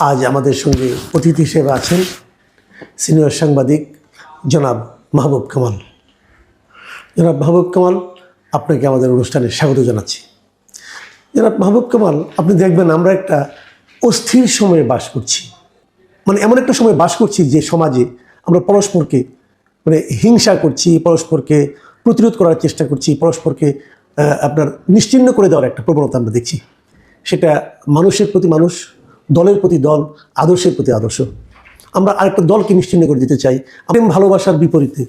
আজ আমাদের সঙ্গে অতিথি হিসেবে আছেন সিনিয়র সাংবাদিক জনাব মাহবুব কামাল। জনাব মাহবুব কামাল, আপনাকে আমাদের অনুষ্ঠানে স্বাগত জানাচ্ছি। জনাব মাহবুব কামাল, আপনি দেখবেন আমরা একটা অস্থির সময়ে বাস করছি। মানে এমন একটা সময় বাস করছি যে সমাজে আমরা পরস্পরকে হিংসা করছি, পরস্পরকে প্রতিরোধ করার চেষ্টা করছি, পরস্পরকে আপনার নিশ্চিহ্ন করে দেওয়ার একটা প্রবণতা আমরা দেখছি। সেটা মানুষের প্রতি মানুষ, দলের প্রতি দল, আদর্শের প্রতি আদর্শ। আমরা আরেকটা দলকে নিশ্চিহ্ন করে দিতে চাই। প্রেম ভালোবাসার বিপরীতে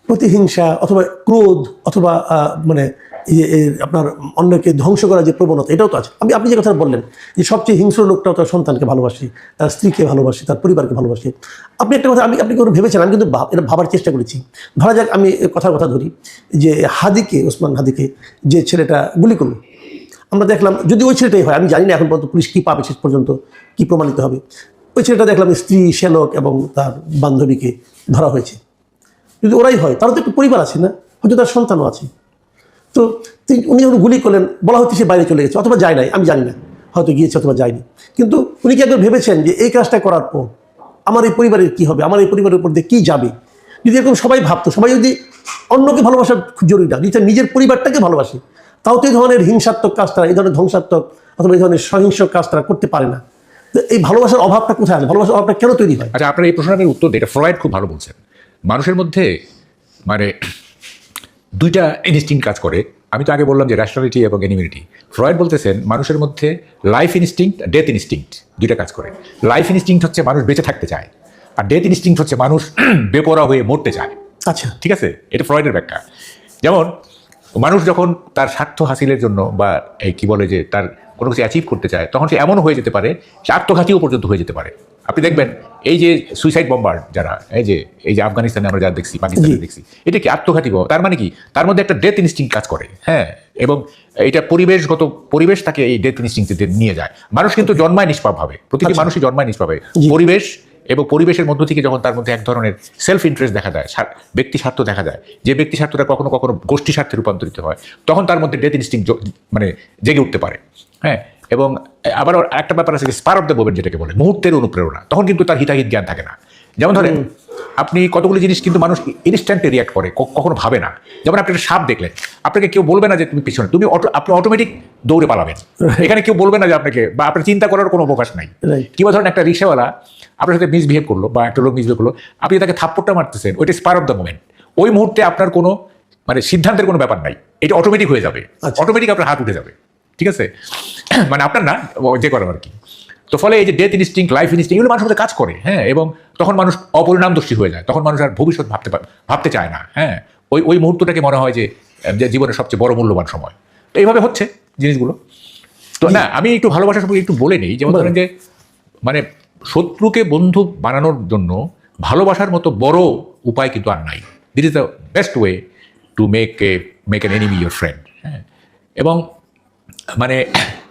প্রতিহিংসা অথবা ক্রোধ অথবা আপনার অন্যকে ধ্বংস করার যে প্রবণতা, এটাও তো আছে। আপনি যে কথা বললেন যে সবচেয়ে হিংস্র লোকটাও তার সন্তানকে ভালোবাসে, তার স্ত্রীকে ভালোবাসে, তার পরিবারকে ভালোবাসে। আপনি একটা কথা আপনি কোনো ভেবেছেন, আমি কিন্তু এটা ভাবার চেষ্টা করেছি। ধরা যাক, আমি কথার কথা ধরি যে ওসমান হাদিকে যে ছেলেটা গুলি করলো, আমরা দেখলাম, যদি ওই ছেলেটাই হয়, আমি জানি না এখন পর্যন্ত পুলিশ কী পাবে, শেষ পর্যন্ত কী প্রমাণিত হবে। ওই ছেলেটা দেখলাম স্ত্রী, শ্যালক এবং তার বান্ধবীকে ধরা হয়েছে। যদি ওরাই হয়, তারও তো একটু পরিবার আছে না, হয়তো তার সন্তানও আছে। তো উনি যখন গুলি করলেন, বলা হচ্ছে সে বাইরে চলে গেছে অথবা যায় নাই, আমি জানি না, হয়তো গিয়েছে অথবা যায়নি। কিন্তু উনি কি একবার ভেবেছেন যে এই কাজটা করার পর আমার এই পরিবারের কী হবে, আমার এই পরিবারের উপর দিয়ে কী যাবে? যদি এরকম সবাই ভাবতো, সবাই যদি অন্যকে ভালোবাসার জরুরি না, যদি নিজের পরিবারটাকে ভালোবাসে, তাও তো এই ধরনের হিংসাত্মক কাজটা, এই ধরনের ধ্বংসাত্মক অথবা এই ধরনের সহিংস কাজটা করতে পারে না। এই ভালোবাসার অভাবটা কোথায় আছে? ভালোবাসার অভাবটা কেন তৈরি হয়? আচ্ছা, আপনার এই প্রশ্নের উত্তর দিই। এটা ফ্রয়েড খুব ভালো বলছেন। মানুষের মধ্যে দুইটা ইনস্টিংক্ট কাজ করে। আমি তো আগে বললাম যে র্যাশনালিটি এবং অ্যানিমিলিটি। ফ্রয়েড বলতেছেন মানুষের মধ্যে লাইফ ইনস্টিংক্ট, ডেথ ইনস্টিংক্ট দুইটা কাজ করে। লাইফ ইনস্টিংক্ট হচ্ছে মানুষ বেঁচে থাকতে চায়, আর ডেথ ইনস্টিংক্ট হচ্ছে মানুষ বেপরোয়া হয়ে মরতে চায়। আচ্ছা, ঠিক আছে, এটা ফ্রয়েডের ব্যাখ্যা। যেমন মানুষ যখন তার স্বার্থ হাসিলের জন্য বা এই কি বলে যে তার কোনো কিছু অ্যাচিভ করতে চায়, তখন সে এমনও হয়ে যেতে পারে, সে আত্মঘাতীও পর্যন্ত হয়ে যেতে পারে। আপনি দেখবেন এই যে সুইসাইড বম্বার যারা, এই যে আফগানিস্তানে আমরা যা দেখছি, পাকিস্তানে দেখছি, এটা কি আত্মঘাতী? তার মানে কি, তার মধ্যে একটা ডেথ ইনস্টিংক্ট কাজ করে। হ্যাঁ, এবং এটা পরিবেশ তাকে এই ডেথ ইনস্টিংক্টে নিয়ে যায়। মানুষ কিন্তু জন্মায় নিষ্পাপভাবে, প্রতিটি মানুষই জন্মায় নিষ্পাপে। পরিবেশ এবং পরিবেশের মধ্য থেকে যখন তার মধ্যে এক ধরনের সেলফ ইন্টারেস্ট দেখা যায়, ব্যক্তি স্বার্থ দেখা যায়, যে ব্যক্তি স্বার্থটা কখনো কখনো গোষ্ঠী স্বার্থে রূপান্তরিত হয়, তখন তার মধ্যে ডেথ ইনস্টিংক্ট জেগে উঠতে পারে। হ্যাঁ, এবং আবার একটা ব্যাপার আছে, স্পার অফ দ্য মোমেন্ট যেটাকে বলে, মুহূর্তের অনুপ্রেরণা। তখন কিন্তু তার হিতাহিত জ্ঞান থাকে না। যেমন ধরেন, আপনি কতগুলো জিনিস কিন্তু মানুষ ইনস্ট্যান্টে রিয়াক্ট করে, কখনো ভাবে না। যেমন আপনি একটা সাপ দেখলেন, আপনাকে কেউ বলবে না যে তুমি পিছনে, আপনি অটোমেটিক দৌড়ে পালাবেন। এখানে কেউ বলবে না যে আপনাকে, বা আপনার চিন্তা করার কোনো অবকাশ নাই। কিংবা ধরেন একটা রিক্সাওয়ালা আপনার সাথে মিসবিহেভ করলো, বা একটা লোক মিসবিহেভ করলো, আপনি তাকে থাপ্পড়টা মারতেছেন, ওইটা স্পার অফ দ্য মোমেন্ট। ওই মুহূর্তে আপনার কোনো সিদ্ধান্তের কোনো ব্যাপার নাই, এটা অটোমেটিক হয়ে যাবে, অটোমেটিক আপনার হাত উঠে যাবে। ঠিক আছে, আপনার না, যে করার আর কি। তো ফলে এই যে ডেথ ইনস্টিংক্ট, লাইফ ইনস্টিংক্ট, এগুলো মানুষের কাজ করে। হ্যাঁ, এবং তখন মানুষ অপরিণামদর্শী হয়ে যায়, তখন মানুষ আর ভবিষ্যৎ ভাবতে চায় না। হ্যাঁ, ওই মুহূর্তটাকে মনে হয় যে জীবনের সবচেয়ে বড় মূল্যবান সময়। তো এইভাবে হচ্ছে জিনিসগুলো। তো না, আমি একটু ভালোবাসা সম্পর্কে একটু বলে নিই। যেমন ধরেন যে শত্রুকে বন্ধু বানানোর জন্য ভালোবাসার মতো বড় উপায় কিন্তু আর নাই। This is the best way to make an enemy your friend. হ্যাঁ, এবং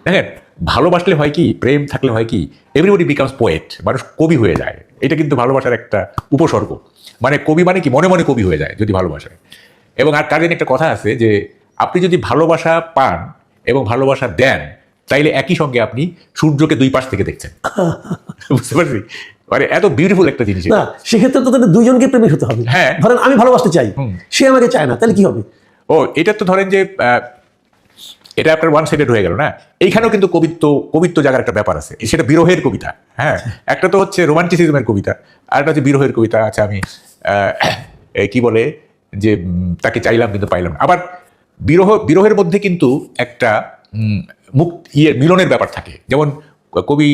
দেখেন, ভালোবাসলে হয় কি, প্রেম থাকলে হয় কি, এভরিবডি বিকামস পোয়েট, মানুষ কবি হয়ে যায়। এটা কিন্তু ভালোবাসার একটা উপসর্গ। কবি কি মনে মনে কবি হয়ে যায় যদি ভালোবাসায়। এবং আর কাজে একটা কথা আছে যে আপনি যদি ভালোবাসা পান এবং ভালোবাসা দেন, তাইলে একই সঙ্গে আপনি সূর্যকে দুই পাশ থেকে দেখছেন। বুঝতে পারছি? এত বিউটিফুল একটা জিনিস। না, সেক্ষেত্রে তো তাদের দুইজনকে প্রেমিক হতে হবে। হ্যাঁ, ধরেন আমি ভালোবাসতে চাই, সে আমাকে চায় না, তাহলে কি হবে? এটা তো ধরেন যে এটা আপনার ওয়ান সাইডেড হয়ে গেল না। এইখানেও কিন্তু কবিত্ব জায়গার একটা ব্যাপার আছে, সেটা বিরহের কবিতা। হ্যাঁ, একটা তো হচ্ছে রোমান্টিসিজমের কবিতা, আর একটা হচ্ছে বিরহের কবিতা। আচ্ছা, আমি কি বলে যে তাকে চাইলাম কিন্তু পাইলাম না। আবার বিরহের মধ্যে কিন্তু একটা মিলনের ব্যাপার থাকে। যেমন কবি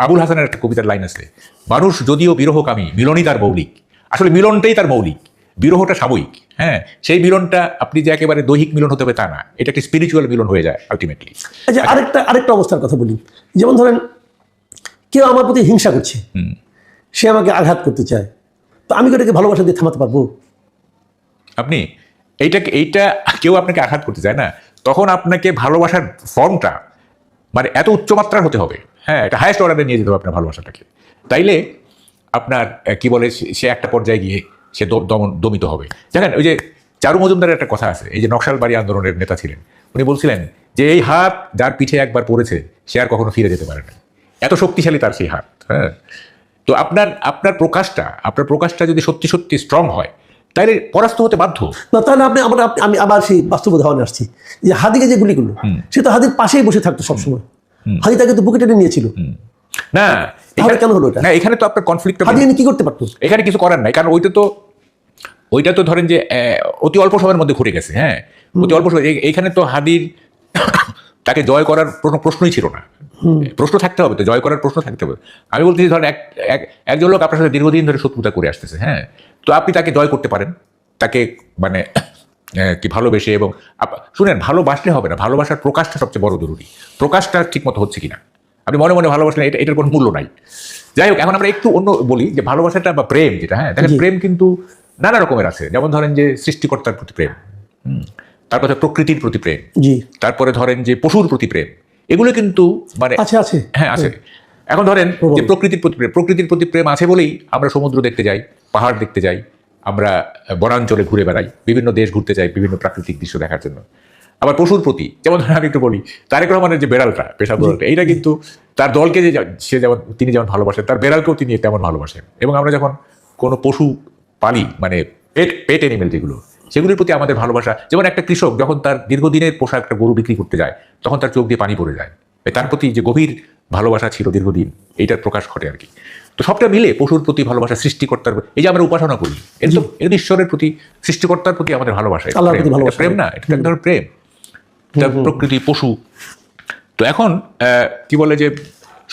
আবুল হাসানের একটা কবিতার লাইন আছে, মানুষ যদিও বিরহকামী, মিলনই তার মৌলিক। আসলে মিলনটাই তার মৌলিক, বিরহটা সাময়িক। হ্যাঁ, সেই মিলনটা আপনি যে একেবারে দৈহিক মিলন হতে হবে তা না, এটা একটা স্পিরিচুয়াল মিলন হয়ে যায় আলটিমেটলি। আচ্ছা, আরেকটা অবস্থার কথা বলি। যেমন ধরেন, কেউ আমার প্রতি হিংসা করছে, সে আমাকে আঘাত করতে চায়, তো আমি এটাকে ভালোবাসা দিয়ে থামাতে পারবো? আপনি এইটা কেউ আপনাকে আঘাত করতে চায় না, তখন আপনাকে ভালোবাসার ফর্মটা এত উচ্চমাত্রার হতে হবে। হ্যাঁ, এটা হায়েস্ট অর্ডারে নিয়ে যেতে হবে আপনার ভালোবাসাটাকে। তাইলে আপনার কি বলে, সে একটা পর্যায়ে গিয়ে সে দমিত হবে। দেখেন, ওই যে চারু মজুমদারের একটা কথা আছে, এই যে নকশালবাড়ি আন্দোলনের নেতা ছিলেন, উনি বলছিলেন যে এই হাত যার পিঠে একবার পড়েছে সে আর কখনো ফিরে যেতে পারে না। এত শক্তিশালী তার সেই হাত। হ্যাঁ, তো আপনার প্রকাশটা যদি সত্যি সত্যি স্ট্রং হয়, তাহলে পরাস্ত হতে বাধ্য। না তাহলে আমি আবার সেই বাস্তব উদাহরণে আসছি যে হাদিকে যে গুলিগুলো, সে তো হাদির পাশেই বসে থাকতো সবসময়। হাদি তাকে তো বুকে টেনে নিয়েছিল। না তাহলে কেন হলো এটা? না, এখানে তো আপনার কনফ্লিক্ট, হাদি কি করতে পারতো? এখানে কিছু করার নাই, কারণ ওইটা তো ধরেন যে অতি অল্প সময়ের মধ্যে ঘুরে গেছে। হ্যাঁ, অতি অল্প সময়। এইখানে তো হাদির তাকে জয় করার কোনো প্রশ্নই ছিল না। প্রশ্ন থাকতে হবে তো, জয় করার প্রশ্ন থাকতে হবে। আমি বলতেছি ধরেন একজন লোক আপনার সাথে দীর্ঘদিন ধরে শত্রুতা করে আসতেছে। হ্যাঁ, তো আপনি তাকে জয় করতে পারেন, তাকে মানে কি ভালোবেসে। এবং শুনেন, ভালোবাসলে হবে না, ভালোবাসার প্রকাশটা সবচেয়ে বড় জরুরি। প্রকাশটা ঠিক মতো হচ্ছে কিনা। আপনি মনে মনে ভালোবাসলেন, এটার কোনো মূল্য নাই। যাই হোক, এখন আমরা একটু অন্য বলি যে ভালোবাসাটা বা প্রেম যেটা, হ্যাঁ দেখেন, প্রেম কিন্তু নানা রকমের আছে। যেমন ধরেন যে সৃষ্টিকর্তার প্রতি প্রেম, তারপরে প্রকৃতির প্রতি প্রেম, তারপরে ধরেন যে পশুর প্রতি প্রেম, এগুলো কিন্তু মানে আছে। হ্যাঁ আছে। এখন ধরেন যে প্রকৃতির প্রতি প্রেম আছে বলেই আমরা সমুদ্র দেখতে যাই, পাহাড় দেখতে যাই, আমরা বনাঞ্চলে ঘুরে বেড়াই, বিভিন্ন দেশ ঘুরতে যাই বিভিন্ন প্রাকৃতিক দৃশ্য দেখার জন্য। আবার পশুর প্রতি, যেমন ধরেন আমি একটু বলি, তারেক রহমানের যে বেড়ালটা, পেশাব বেড়ালটা, এইটা কিন্তু তার দলকে তিনি যেমন ভালোবাসেন, তার বেড়ালকেও তিনি তেমন ভালোবাসেন। এবং আমরা যখন কোনো পশু পালি, মানে পেট অ্যানিমেল যেগুলো, সেগুলির প্রতি আমাদের ভালোবাসা। যেমন একটা কৃষক যখন তার দীর্ঘদিনের পোষা একটা গরু বিক্রি করতে যায়, তখন তার চোখ দিয়ে পানি পড়ে যায়। তার প্রতি যে গভীর ভালোবাসা ছিল দীর্ঘদিন, এইটার প্রকাশ ঘটে আর কি। তো সবটা মিলে পশুর প্রতি ভালোবাসা, সৃষ্টিকর্তার, এই যে আমরা উপাসনা করি, এটা ঈশ্বরের প্রতি, সৃষ্টিকর্তার প্রতি আমাদের ভালোবাসা। প্রেম না, এটা এক ধরনের প্রেম, প্রকৃতি, পশু। তো এখন কি বলে যে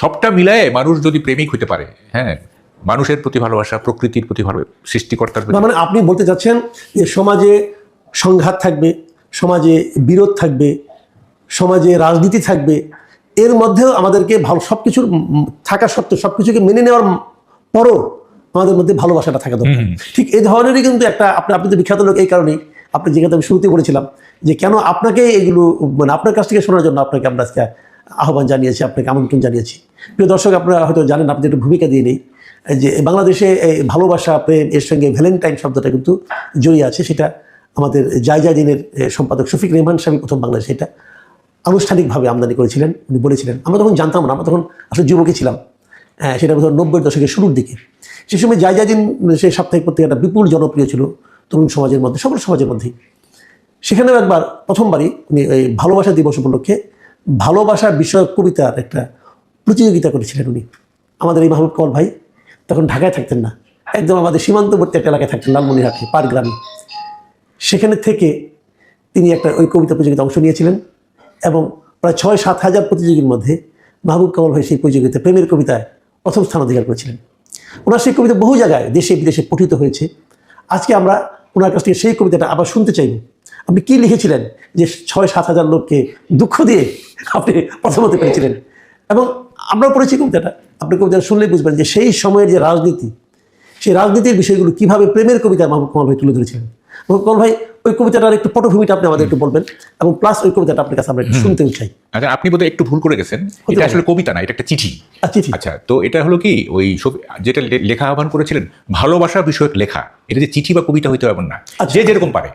সবটা মিলায়ে মানুষ যদি প্রেমিক হইতে পারে, হ্যাঁ, মানুষের প্রতি ভালোবাসা, প্রকৃতির প্রতি ভালো, সৃষ্টিকর্তার প্রতি। মানে আপনি বলতে চাচ্ছেন যে সমাজে সংঘাত থাকবে, সমাজে বিরোধ থাকবে, সমাজে রাজনীতি থাকবে, এর মধ্যেও আমাদেরকে ভালো সবকিছুর থাকা সত্ত্বেও, সবকিছুকে মেনে নেওয়ার পরও আমাদের মধ্যে ভালোবাসাটা থাকা দরকার। ঠিক এই ধরনেরই কিন্তু একটা আপনি তো বিখ্যাত লোক এই কারণেই, আপনি যেখানে আমি শুরুতে বলেছিলাম যে কেন আপনাকে এগুলো, মানে আপনার কাছ থেকে শোনার জন্য আপনাকে আমরা আজকে আহ্বান জানিয়েছি, আপনাকে আমন্ত্রণ জানিয়েছি। প্রিয় দর্শক, আপনারা হয়তো জানেন, আপনি একটু ভূমিকা দিয়ে নেই যে বাংলাদেশে এই ভালোবাসা, প্রেম, এর সঙ্গে ভ্যালেন্টাইন শব্দটা কিন্তু জড়িয়ে আছে। সেটা আমাদের জায়দিনের সম্পাদক শফিক রেহমান সাহেব প্রথম বাংলাদেশে এটা আনুষ্ঠানিকভাবে আমদানি করেছিলেন। উনি বলেছিলেন, আমরা তখন জানতাম না, আমরা তখন আসলে যুবকই ছিলাম। সেটা বোধহয় 90-এর দশকের শুরুর দিকে। সেই সময় জায়দিন সেই সাপ্তাহিক পত্রিকাটা বিপুল জনপ্রিয় ছিল তরুণ সমাজের মধ্যে, সকল সমাজের মধ্যেই। সেখানেও একবার প্রথমবারই উনি এই ভালোবাসা দিবস উপলক্ষে ভালোবাসা বিষয়ক কবিতার একটা প্রতিযোগিতা করেছিলেন উনি। আমাদের এই মাহবুব কামাল ভাই তখন ঢাকায় থাকতেন না, একদম আমাদের সীমান্তবর্তী একটা এলাকায় থাকতেন, লালমনিরহাটে পাটগ্রামে। সেখানে থেকে তিনি একটা ওই কবিতা প্রতিযোগিতায় অংশ নিয়েছিলেন এবং প্রায় 6-7 হাজার প্রতিযোগীর মধ্যে মাহবুব কামাল ভাই সেই প্রতিযোগিতায় প্রেমের কবিতায় প্রথম স্থান অধিকার করেছিলেন। ওনার সেই কবিতা বহু জায়গায় দেশে বিদেশে পঠিত হয়েছে। আজকে আমরা ওনার কাছ থেকে সেই কবিতাটা আবার শুনতে চাইব। আপনি কি লিখেছিলেন যে 6-7 হাজার লোককে দুঃখ দিয়ে আপনি প্রথম হতে পেরেছিলেন? এবং আমরাও পড়েছি কবিতাটা, আপনি কবিতাটা শুনলেই বুঝবেন যে সেই সময়ের যে রাজনীতি, সেই রাজনীতির বিষয়গুলো কীভাবে প্রেমের কবিতায় মাহবুব কামাল ভাই তুলে ধরেছিলেন। মাহবুব কামাল ভাই, ওই কবিতাটার একটু পটভূমিটা আপনি আমাদের একটু বলবেন, এবং প্লাস ওই কবিতাটা আপনার কাছে আমরা একটু শুনতেও চাই। আচ্ছা, আপনি বোধহয় একটু ভুল করে গেছেন, এটা আসলে কবিতা না, এটা একটা চিঠি। আচ্ছা, তো এটা হলো কি, ওই যেটা লেখা আহ্বান করেছিলেন ভালোবাসা বিষয়ক লেখা, এটা যে চিঠি বা কবিতা হইতে হবে না, যে যেরকম পারে,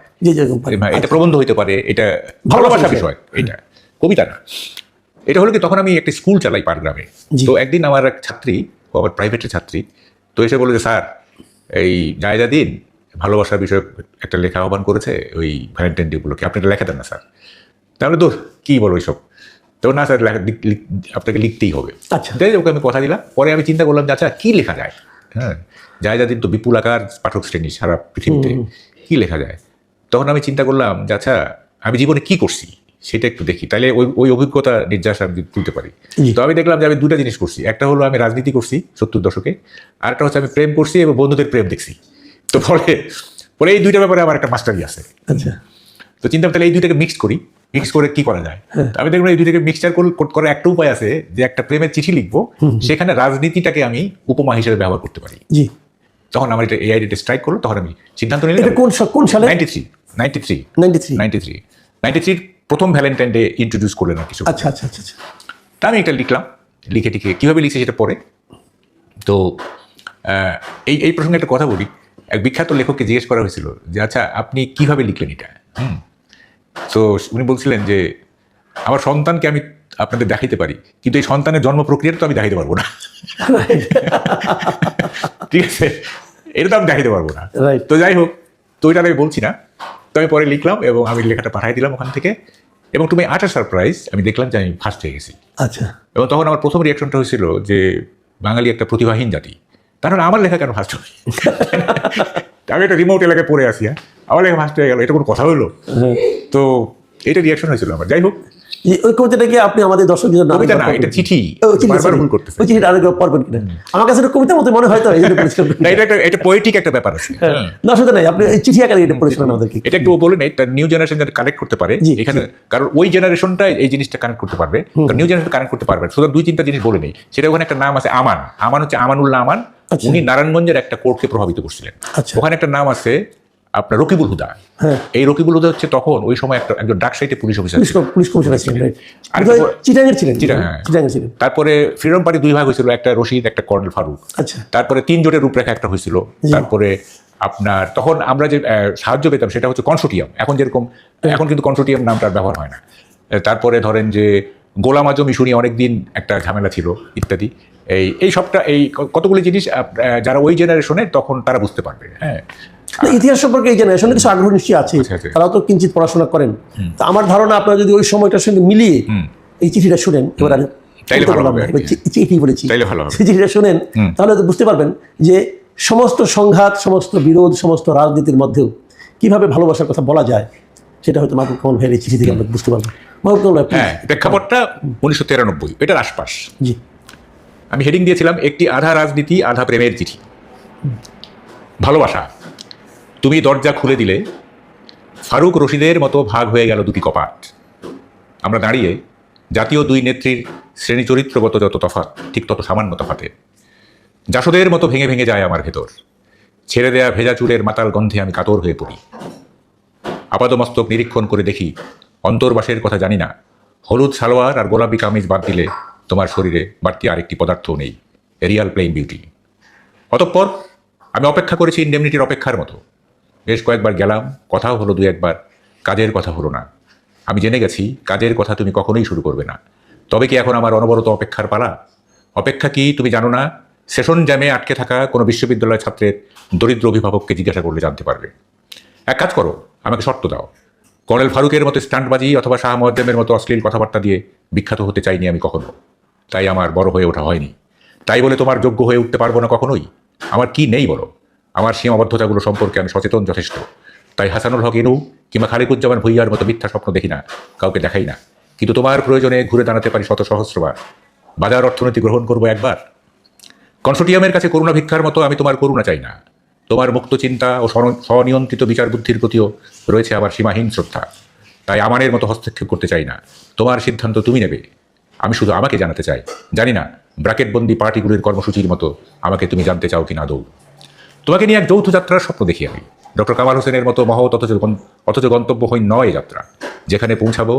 এটা প্রবন্ধ হইতে পারে, এটা ভালোবাসা বিষয়, এটা কবিতা না। এটা হলো কি, তখন আমি একটা স্কুল চালাই পাটগ্রামে। তো একদিন আমার এক ছাত্রী, আমার প্রাইভেটের ছাত্রী, তো এসে বলে যে স্যার, এই জায়দিন ভালোবাসার বিষয়ে একটা লেখা আহ্বান করেছে ওই ভ্যালেন্টাইন ডে উপলক্ষে, আপনি এটা লেখা দেন না স্যার। তাহলে তো কী বলো এইসব, তো না স্যার আপনাকে লিখতেই হবে। আচ্ছা, তাই ওকে আমি কথা দিলাম। পরে আমি চিন্তা করলাম যে আচ্ছা কী লেখা যায়। হ্যাঁ, জায়দিন তো বিপুল আকার পাঠক শ্রেণী সারা পৃথিবীতে, কী লেখা যায়। তখন আমি চিন্তা করলাম যে আচ্ছা, আমি জীবনে কী করছি সেটা একটু দেখি, তাহলে ওই অভিজ্ঞতা নির্যাস আমি তুলতে পারি। তো আমি দেখলাম যে আমি দুটা জিনিস করছি, একটা হলো আমি রাজনীতি করছি 70 দশকে, আর একটা হচ্ছে আমি প্রেম করছি এবং বন্ধুদের প্রেম দেখছি। তো পরে এই দুইটা ব্যাপারে আমার একটা মাস্টারি আছে। আচ্ছা, তো চিন্তা তাহলে এই দুইটাকে মিক্স করে কি করা যায়। আমি দেখলাম এই দুইটাকে মিক্সচার করার একটা উপায় আছে, যে একটা প্রেমের চিঠি লিখবো, সেখানে রাজনীতিটাকে আমি উপমা হিসেবে ব্যবহার করতে পারি। তখন আমার এটা এই আইডিয়াটা স্ট্রাইক করলো, তখন আমি সিদ্ধান্ত নিলাম। কোন সালে? 93 প্রথম ভ্যালেন্টাইন ডে ইন্ট্রোডিউস করলেন আর কিছু। আচ্ছা আচ্ছা আচ্ছা। তা আমি এটা লিখলাম, লিখে কীভাবে লিখছি সেটা পরে। তো এই প্রসঙ্গে একটা কথা বলি, এক বিখ্যাত লেখককে জিজ্ঞেস করা হয়েছিল যে আচ্ছা আপনি কিভাবে লিখলেন এটা। তো উনি বলছিলেন যে আমার সন্তানকে আমি আপনাদের দেখাইতে পারি, কিন্তু এই সন্তানের জন্ম প্রক্রিয়াটা তো আমি দেখাইতে পারবো না। ঠিক আছে, এটা তো আমি দেখাইতে পারবো না। Right. তো যাই হোক, তো ওইটা আমি বলছি না। তো আমি পরে লিখলাম এবং আমি লেখাটা পাঠাই দিলাম ওখান থেকে, এবং তুমি আটার সারপ্রাইজ আমি দেখলাম যে আমি ফার্স্ট হয়ে গেছি। আচ্ছা, এবং তখন আমার প্রথম রিয়াকশনটা হয়েছিল যে বাঙালি একটা প্রতিভাহীন জাতি, তাহলে আমার লেখা কেন ফার্স্ট হয়? আমি একটা রিমোট এলাকায় পড়ে আসি, আমার লেখা ফার্স্ট হয়ে গেল, এটা কোনো কথা হলো? তো এটা রিয়াকশন হয়েছিল আমার। যাই হোক, ওই কবিতাটা কি আপনি আমাদের দর্শকদের কবিতা না, এটা চিঠি, বারবার ভুল করতেছে। ওই চিঠিটা আরেকবার পড়বেন কিনা? আমার কাছে এটা কবিতার মতো মনে হয়, তো এই জন্য পরিষ্কার না, এটা পোয়েটিক একটা ব্যাপার আছে। না, শুধু নাই, আপনি এই চিঠি আকারে এটা পড়েছিলেন আমাদেরকে। এটা একটু বলে নেই, তার নিউ জেনারেশন যাতে কানেক্ট করতে পারে জি, এখানে, কারণ ওই জেনারেশনটা এই জিনিসটা কানেক্ট করতে পারবে, কারণ নিউ জেনারেশন কানেক্ট করতে পারবে। সুতরাং 2-3টা জিনিস বলে নেই। সেটা ওখানে একটা নাম আছে আমান। আমান হচ্ছে আমানুল্লাহ আমান। আচ্ছা। উনি নারায়ণগঞ্জের একটা কোর্টকে প্রভাবিত করছিলেন। আচ্ছা। ওখানে একটা নাম আছে আপনার রকিবুল হুদা। হ্যাঁ। এই রকিবুল হুদা হচ্ছে তখন ওই সময় একজন ডাকসাইটে পুলিশ অফিসার ছিলেন। পুলিশ কমিশনার ছিলেন, রাইট? আরেকটা চিটাঙ্গের ছিলেন, হ্যাঁ। চিটাঙ্গের ছিলেন। তারপরে ফ্রিডম পার্টি 2 ভাগ হয়েছিল, একটা রশিদ, একটা কর্নেল ফারুক। আচ্ছা। তারপরে 3 জোটের রূপরেখা একটা হয়েছিল। তারপরে আপনার তখন আমরা যে সাহায্য পেতাম সেটা হচ্ছে কনসোর্টিয়াম। এখন যেরকম, এখন কিন্তু কনসোর্টিয়াম নামটার ব্যবহার হয় না। তারপরে ধরেন যে গোলাম আজম ইস্যু নিয়ে অনেকদিন একটা ঝামেলা ছিল ইত্যাদি। এই সবটা, এই কতগুলি জিনিস যারা ওই জেনারেশনের তখন তারা বুঝতে পারবে। হ্যাঁ, ইতিহাস সম্পর্কে এই জেনারেশনে কিছু আগ্রহ নিশ্চয়ই আছে, আছে। তারাও তো কিঞ্চিত পড়াশোনা করেন। তো আমার ধারণা আপনারা যদি ওই সময়টার সঙ্গে মিলিয়ে এই চিঠিটা শুনেন, এবার আমি তাইলে ভালো হবে। চিঠি বলেছি, তাইলে ভালো হবে। সেই চিঠিটা শুনেন, তাহলে তো বুঝতে পারবেন যে সমস্ত সংঘাত, সমস্ত বিরোধ, সমস্ত রাজনীতির মধ্যেও কিভাবে ভালোবাসার কথা বলা যায়, সেটা হয়তো মাহবুব কামাল ভাইয়ের এই চিঠি থেকে আমরা বুঝতে পারবো। মাহবুব কামাল ভাই, হ্যাঁ, প্রেক্ষাপটটা 1993, এটার আশপাশ। জি। আমি হেডিং দিয়েছিলাম একটি আধা রাজনীতি আধা প্রেমের চিঠি। ভালোবাসা, তুমি দরজা খুলে দিলে ফারুক রশিদের মতো ভাগ হয়ে গেল দুটি কপাট। আমরা দাঁড়িয়ে জাতীয় 2 নেত্রীর শ্রেণী চরিত্রগত যত তফাৎ, ঠিক তত সামান্য তফাতে জাসদের মতো ভেঙে ভেঙে যায় আমার ভেতর। ছেড়ে দেয়া ভেজা চুলের মাতাল গন্ধে আমি কাতর হয়ে পড়ি। আপাদমস্তক নিরীক্ষণ করে দেখি অন্তর্বাসের কথা জানি না। হলুদ সালোয়ার আর গোলাপি কামিজ বাদ দিলে তোমার শরীরে বাড়তি আরেকটি পদার্থও নেই, রিয়াল প্লেইং বিউটি। অতঃপর আমি অপেক্ষা করেছি ইন্ডেমনিটির অপেক্ষার মতো। বেশ কয়েকবার গেলাম, কথাও হলো 2-1 বার, কাজের কথা হলো না। আমি জেনে গেছি কাজের কথা তুমি কখনোই শুরু করবে না। তবে কি এখন আমার অনবরত অপেক্ষার পালা? অপেক্ষা কি তুমি জানো না? সেশন জ্যামে আটকে থাকা কোনো বিশ্ববিদ্যালয় ছাত্রের দরিদ্র অভিভাবককে জিজ্ঞাসা করলে জানতে পারবে। এক কাজ করো, আমাকে শর্ত দাও। কর্নেল ফারুকের মতো স্টান্টবাজি অথবা শাহ মুয়াজ্জেমের মতো অশ্লীল কথাবার্তা দিয়ে বিখ্যাত হতে চাইনি আমি কখনো, তাই আমার বড় হয়ে ওঠা হয়নি। তাই বলে তোমার যোগ্য হয়ে উঠতে পারবো না কখনোই। আমার কি নেই বলো? আমার সীমাবদ্ধতাগুলো সম্পর্কে আমি সচেতন যথেষ্ট। তাই হাসানুল হক ইনু কিংবা খালিকুজ্জামান ভুইয়ার মতো মিথ্যা স্বপ্ন দেখি না, কাউকে দেখাই না। কিন্তু তোমার প্রয়োজনে ঘুরে দাঁড়াতে পারি শত সহস্রবার। বাজার অর্থনীতি গ্রহণ করবো একবার। কনসোর্টিয়ামের কাছে করুণা ভিক্ষার মতো আমি তোমার করুণা চাই না। তোমার মুক্ত চিন্তা ও স্বনিয়ন্ত্রিত বিচার বুদ্ধির প্রতিও রয়েছে আমার সীমাহীন শ্রদ্ধা। তাই আমানের মতো হস্তক্ষেপ করতে চাই না। তোমার সিদ্ধান্ত তুমি নেবে। আমি শুধু আমাকে জানাতে চাই। জানি না ব্র্যাকেটবন্দি পার্টিগুলির কর্মসূচির মতো আমাকে তুমি জানতে চাও কিনা আদৌ। তোমাকে নিয়ে এক যৌথ যাত্রার স্বপ্ন দেখি আমি। ডক্টর কামাল হোসেনের মতো মহৎ অথচ গন্তব্যহীন নয় যাত্রা। যেখানে পৌঁছাবো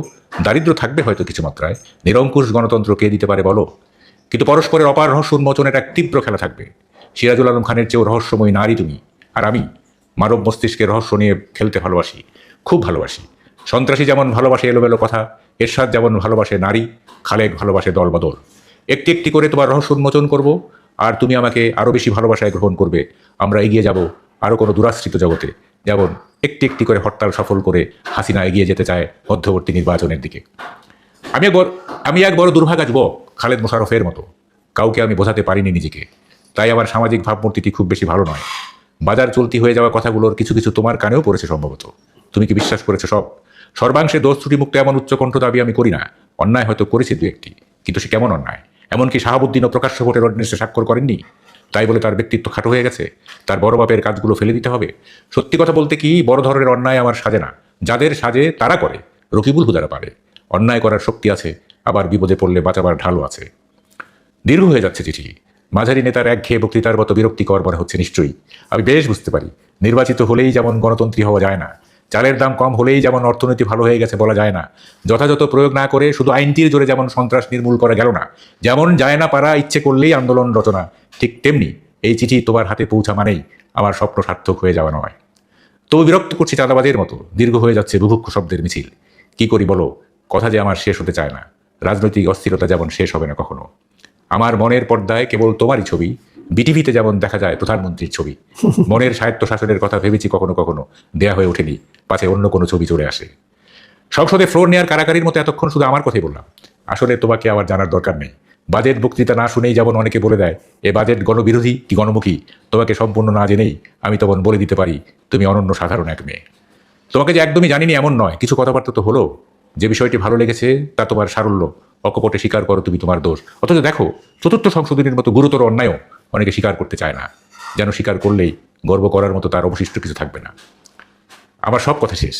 দারিদ্র থাকবে হয়তো কিছু মাত্রায়, নিরঙ্কুশ গণতন্ত্র কে দিতে পারে বলো? কিন্তু পরস্পরের অপার রহস্য উন্মোচনের এক তীব্র খেলা থাকবে। সিরাজুল আলম খানের চেয়েও রহস্যময়ী নারী তুমি আর আমি। মানব মস্তিষ্কের রহস্য নিয়ে খেলতে ভালোবাসি, খুব ভালোবাসি। সন্ত্রাসী যেমন ভালোবাসে এলোমেলো কথা, এরশাদ যেমন ভালোবাসে নারী, খালেক ভালোবাসে দলবদল। একটি একটি করে তোমার রহস্য উন্মোচন করব, আর তুমি আমাকে আরও বেশি ভালোবাসায় গ্রহণ করবে। আমরা এগিয়ে যাব আরও কোনো দুরাশ্রিত জগতে, যেমন একটি একটি করে হরতাল সফল করে হাসিনা এগিয়ে যেতে চায় মধ্যবর্তী নির্বাচনের দিকে। আমি এক বড় দুর্ভাগা যুবক, খালেদ মোশাররফের মতো। কাউকে আমি বোঝাতে পারিনি নিজেকে, তাই আমার সামাজিক ভাবমূর্তিটি খুব বেশি ভালো নয়। বাজার চলতি হয়ে যাওয়া কথাগুলোর কিছু কিছু তোমার কানেও পড়েছে সম্ভবত। তুমি কি বিশ্বাস করেছো সব? সর্বাংশে দোষ ত্রুটিমুক্ত এমন উচ্চকণ্ঠ দাবি আমি করি না। অন্যায় হয়তো করেছি 2-1টি, কিন্তু সে কেমন অন্যায়? এমনকি শাহাবুদ্দিনও প্রকাশ্য ভোটের অর্ডিন্যান্সে স্বাক্ষর করেননি। তাই বলে তার ব্যক্তিত্ব খাটো হয়ে গেছে? তার বড় বাপের কাজগুলো ফেলে দিতে হবে? সত্যি কথা বলতে কি, বড় ধরনের অন্যায় আমার সাজে না। যাদের সাজে তারা করে, রকিবুল হুদারা পারে। অন্যায় করার শক্তি আছে, আবার বিপদে পড়লে বাঁচাবার ঢালও আছে। দীর্ঘ হয়ে যাচ্ছে চিঠি। মাঝারি নেতার একঘেয়ে বক্তৃতার মতো বিরক্তিকর মনে হচ্ছে নিশ্চয়ই। আমি বেশ বুঝতে পারি, নির্বাচিত হলেই যেমন গণতন্ত্রী হওয়া যায় না, চালের দাম কম হলেই যেমন অর্থনীতি ভালো হয়ে গেছে বলা যায় না, যথাযথ প্রয়োগ না করে শুধু আইনটির জোরে যেমন সন্ত্রাস নির্মূল করা গেল না, যেমন যায় না পারা ইচ্ছে করলেই আন্দোলন রচনা, ঠিক তেমনি এই চিঠি তোমার হাতে পৌঁছা মানেই আমার স্বপ্ন সার্থক হয়ে যাওয়া নয়। তবু বিরক্ত করছি চাঁদাবাজের মতো। দীর্ঘ হয়ে যাচ্ছে বুভুক্ষ শব্দের মিছিল। কি করি বলো? কথা যে আমার শেষ হতে চায় না। রাজনৈতিক অস্থিরতা যেমন শেষ হবে না কখনো। আমার মনের পর্দায় কেবল তোমারই ছবি, বিটিভিতে যেমন দেখা যায় প্রধানমন্ত্রীর ছবি। মনের স্বায়ত্ত শাসনের কথা ভেবেছি কখনো কখনো, দেয়া হয়ে ওঠেনি, পাছে অন্য কোনো ছবি চলে আসে। সংসদে ফ্লোর নেয়ার কারাকারির মতো এতক্ষণ শুধু আমার কথাই বললাম। আসলে তোমাকে আবার জানার দরকার নেই। বাজেট বক্তৃতা না শুনেই যেমন অনেকে বলে দেয় এ বাজেট গণবিরোধী কি গণমুখী, তোমাকে সম্পূর্ণ না জেনেই আমি তখন বলে দিতে পারি তুমি অনন্য সাধারণ এক মেয়ে। তোমাকে যে একদমই জানিনি এমন নয়, কিছু কথাবার্তা তো হলো। যে বিষয়টি ভালো লেগেছে তা তোমার সারল্য, অকপটে স্বীকার করো তুমি তোমার দোষ। অথচ দেখো, চতুর্থ সংশোধনীর মতো গুরুতর অন্যায়ও অনেকে স্বীকার করতে চায় না, যেন স্বীকার করলেই গর্ব করার মতো তার অবশিষ্ট কিছু থাকবে না। আমার সব কথা শেষ,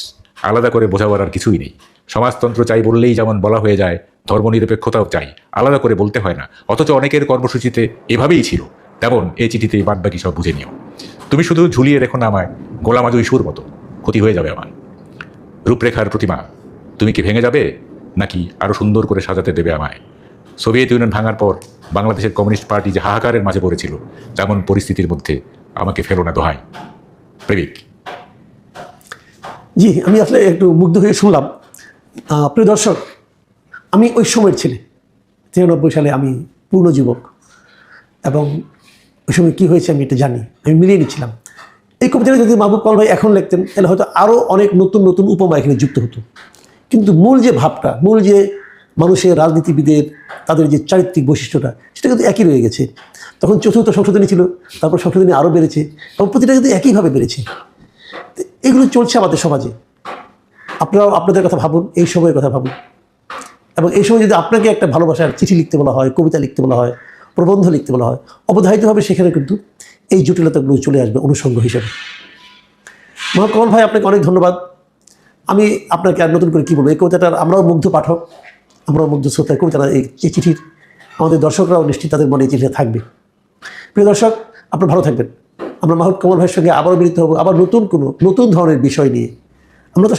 আলাদা করে বোঝাবার আর কিছুই নেই। সমাজতন্ত্র চাই বললেই যেমন বলা হয়ে যায়, ধর্মনিরপেক্ষতাও চাই, আলাদা করে বলতে হয় না। অথচ অনেকের কর্মসূচিতে এভাবেই ছিল, তেমন এই চিঠিতেই বাদ বাকি সব বুঝে নিও। তুমি শুধু ঝুলিয়ে রেখো না আমায় গোলামাজু ইস্যুর মতো, ক্ষতি হয়ে যাবে আমার। রূপরেখার প্রতিমা তুমি কি ভেঙে যাবে, নাকি আরও সুন্দর করে সাজাতে দেবে আমায়? সোভিয়েত ইউনিয়ন ভাঙার পর বাংলাদেশের কমিউনিস্ট পার্টি যে হাহাকারের মাঝে পড়েছিল, তেমন পরিস্থিতির মধ্যে আমাকে ফেলো না দোহাই। প্রেমিক। জি, আমি আসলে একটু মুগ্ধ হয়ে শুনলাম। প্রিয় দর্শক, আমি ওই সময়ের ছেলে। 93 সালে আমি পূর্ণ যুবক, এবং ওই সময় কী হয়েছে আমি এটা জানি, আমি মিলিয়ে নিচ্ছিলাম। এই কবিতাটা যদি মাহবুব কামাল ভাই এখন লিখতেন, তাহলে হয়তো আরও অনেক নতুন নতুন উপমা এখানে যুক্ত হতো। কিন্তু মূল যে ভাবটা, মূল যে মানুষের, রাজনীতিবিদের তাদের যে চারিত্রিক বৈশিষ্ট্যটা, সেটা কিন্তু একই রয়ে গেছে। তখন চতুর্থ সংশোধনী ছিল, তারপর সংশোধনী আরও বেড়েছে, এবং প্রতিটা কিন্তু একইভাবে বেড়েছে। এগুলো চলছে আমাদের সমাজে। আপনারাও আপনাদের কথা ভাবুন, এই সময়ের কথা ভাবুন। এবং এই সময় যদি আপনাকে একটা ভালোবাসার চিঠি লিখতে বলা হয়, কবিতা লিখতে বলা হয়, প্রবন্ধ লিখতে বলা হয়, অবধারিতভাবে সেখানে কিন্তু এই জটিলতাগুলো চলে আসবে অনুষঙ্গ হিসেবে। মাহবুব কামাল ভাই, আপনাকে অনেক ধন্যবাদ। আমি আপনাকে আর নতুন করে কী বলবো, এই কবিতাটার আমরাও মুগ্ধ পাঠক, আমরাও মুগ্ধ শ্রোতা। কবিতাটা এই চিঠির আমাদের দর্শকরাও নিশ্চিত তাদের মনে এই চিঠিটা থাকবে। প্রিয় দর্শক, আপনারা ভালো থাকবেন। আমরা মাহবুব কামাল ভাইয়ের সঙ্গে আবারও মিলিত হব, আবার নতুন কোনো নতুন ধরনের বিষয় নিয়ে। আমরা তো